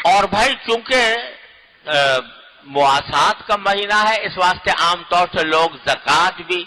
اور بھائی چونکہ مواسات کا مہینہ ہے، اس واسطے عام طور سے لوگ زکوٰۃ بھی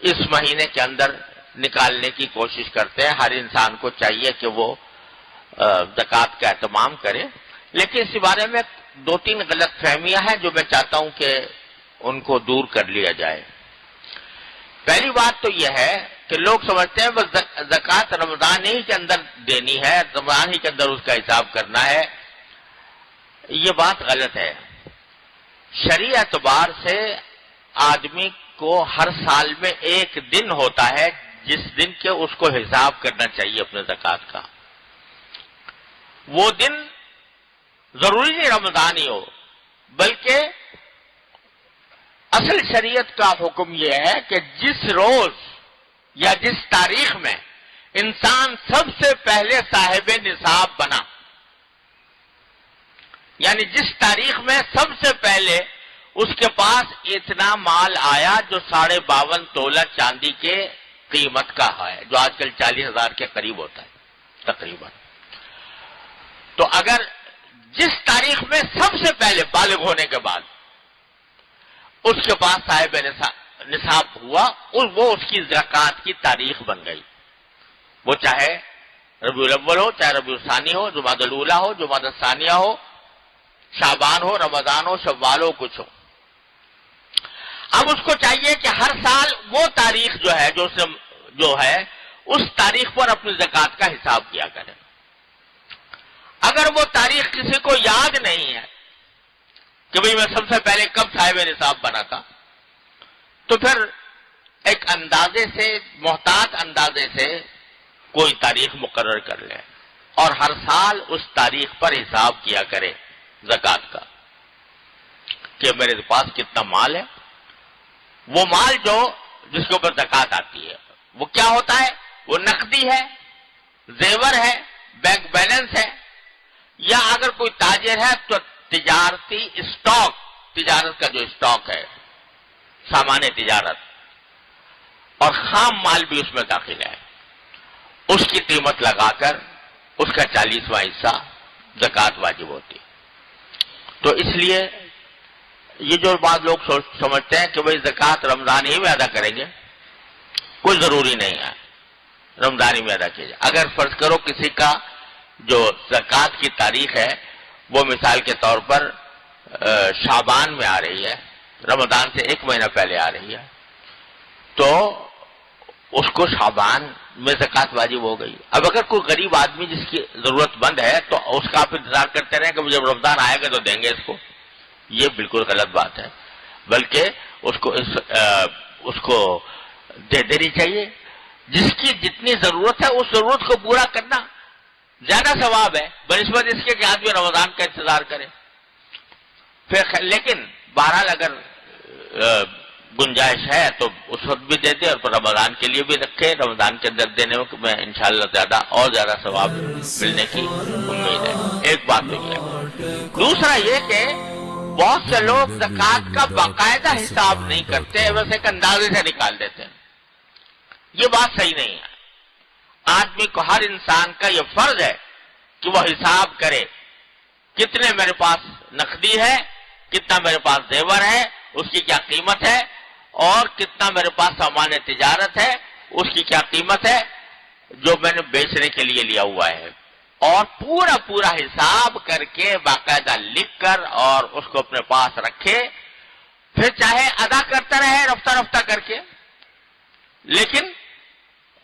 اس مہینے کے اندر نکالنے کی کوشش کرتے ہیں۔ ہر انسان کو چاہیے کہ وہ زکوٰۃ کا اہتمام کرے، لیکن اس بارے میں دو تین غلط فہمیاں ہیں جو میں چاہتا ہوں کہ ان کو دور کر لیا جائے۔ پہلی بات تو یہ ہے کہ لوگ سمجھتے ہیں بس زکوٰۃ رمضان ہی کے اندر دینی ہے، رمضان ہی کے اندر اس کا حساب کرنا ہے۔ یہ بات غلط ہے۔ شرعی اعتبار سے آدمی کو ہر سال میں ایک دن ہوتا ہے جس دن کے اس کو حساب کرنا چاہیے اپنے زکوٰۃ کا۔ وہ دن ضروری نہیں رمضان ہی ہو، بلکہ اصل شریعت کا حکم یہ ہے کہ جس روز یا جس تاریخ میں انسان سب سے پہلے صاحب نصاب بنا، یعنی جس تاریخ میں سب سے پہلے اس کے پاس اتنا مال آیا جو 52.5 تولہ چاندی کے قیمت کا ہے، جو آج کل 40,000 کے قریب ہوتا ہے تقریباً۔ تو اگر جس تاریخ میں سب سے پہلے بالغ ہونے کے بعد اس کے پاس صاحب نصاب ہوا، وہ اس کی زکوٰۃ کی تاریخ بن گئی، وہ چاہے ربیع الاول ہو، چاہے ربیع الثانی ہو، جمادی الاولیٰ ہو، جمادی الثانیہ ہو، شعبان ہو، رمضان ہو، شوال ہو، کچھ ہو۔ اب اس کو چاہیے کہ ہر سال وہ تاریخ جو ہے اس تاریخ پر اپنی زکوٰۃ کا حساب کیا کرے۔ اگر وہ تاریخ کسی کو یاد نہیں ہے کہ بھئی میں سب سے پہلے کب صاحب نصاب بنا تھا، تو پھر ایک اندازے سے، محتاط اندازے سے کوئی تاریخ مقرر کر لے اور ہر سال اس تاریخ پر حساب کیا کرے زکوٰۃ کا کہ میرے پاس کتنا مال ہے۔ وہ مال جس کے اوپر زکوٰۃ آتی ہے وہ کیا ہوتا ہے؟ وہ نقدی ہے، زیور ہے، بینک بیلنس ہے، یا اگر کوئی تاجر ہے تو تجارتی اسٹاک، تجارت کا جو اسٹاک ہے، سامان تجارت، اور خام مال بھی اس میں داخل ہے، اس کی قیمت لگا کر اس کا 40واں حصہ زکوٰۃ واجب ہوتی ہے۔ تو اس لیے یہ جو بات لوگ سمجھتے ہیں کہ بھئی زکوٰۃ رمضان ہی میں ادا کریں گے، کوئی ضروری نہیں ہے رمضان ہی میں ادا کیجیے۔ اگر فرض کرو کسی کا جو زکوٰۃ کی تاریخ ہے وہ مثال کے طور پر شعبان میں آ رہی ہے، رمضان سے 1 مہینہ پہلے آ رہی ہے، تو اس کو شعبان میں زکوٰۃ واجب ہو گئی۔ اب اگر کوئی غریب آدمی جس کی ضرورت مند ہے تو اس کا آپ انتظار کرتے رہیں کہ جب رمضان آئے گا تو دیں گے اس کو، یہ بالکل غلط بات ہے۔ بلکہ اس کو دے دینی چاہیے۔ جس کی جتنی ضرورت ہے اس ضرورت کو پورا کرنا زیادہ ثواب ہے بنسبت اس کے کہ آدمی رمضان کا انتظار کرے۔ پھر لیکن بہرحال اگر گنجائش ہے تو اس وقت بھی دے دے اور پھر رمضان کے لیے بھی رکھے، رمضان کے اندر دینے میں انشاءاللہ زیادہ ثواب ملنے کی امید ہے۔ ایک بات تو یہ ہے۔ دوسرا یہ کہ بہت سے لوگ زکوٰۃ کا باقاعدہ حساب نہیں کرتے، بس ایک اندازے سے نکال دیتے ہیں۔ یہ بات صحیح نہیں ہے۔ آدمی کو، ہر انسان کا یہ فرض ہے کہ وہ حساب کرے کتنے میرے پاس نقدی ہے، کتنا میرے پاس زیور ہے، اس کی کیا قیمت ہے، اور کتنا میرے پاس سامان تجارت ہے، اس کی کیا قیمت ہے جو میں نے بیچنے کے لیے لیا ہوا ہے، اور پورا حساب کر کے باقاعدہ لکھ کر اور اس کو اپنے پاس رکھے، پھر چاہے ادا کرتا رہے رفتہ کر کے، لیکن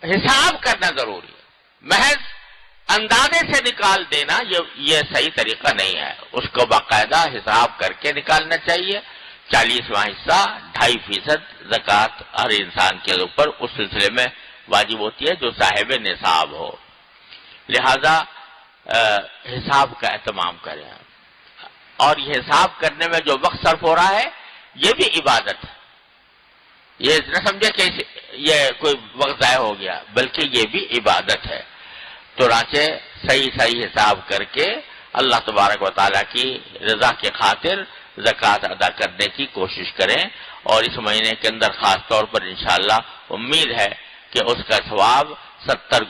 حساب کرنا ضروری ہے۔ محض اندازے سے نکال دینا یہ صحیح طریقہ نہیں ہے، اس کو باقاعدہ حساب کر کے نکالنا چاہیے۔ 40واں حصہ 2.5% زکوٰۃ ہر انسان کے اوپر اس سلسلے میں واجب ہوتی ہے جو صاحب نصاب ہو۔ لہذا حساب کا اہتمام کریں، اور یہ حساب کرنے میں جو وقت صرف ہو رہا ہے یہ بھی عبادت ہے۔ یہ نہ سمجھے کہ یہ کوئی وقت ضائع ہو گیا، بلکہ یہ بھی عبادت ہے۔ تو چنانچہ صحیح حساب کر کے اللہ تبارک و تعالیٰ کی رضا کے خاطر زکوٰۃ ادا کرنے کی کوشش کریں، اور اس مہینے کے اندر خاص طور پر انشاءاللہ امید ہے کہ اس کا ثواب 70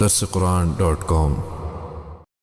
www.darsequran.com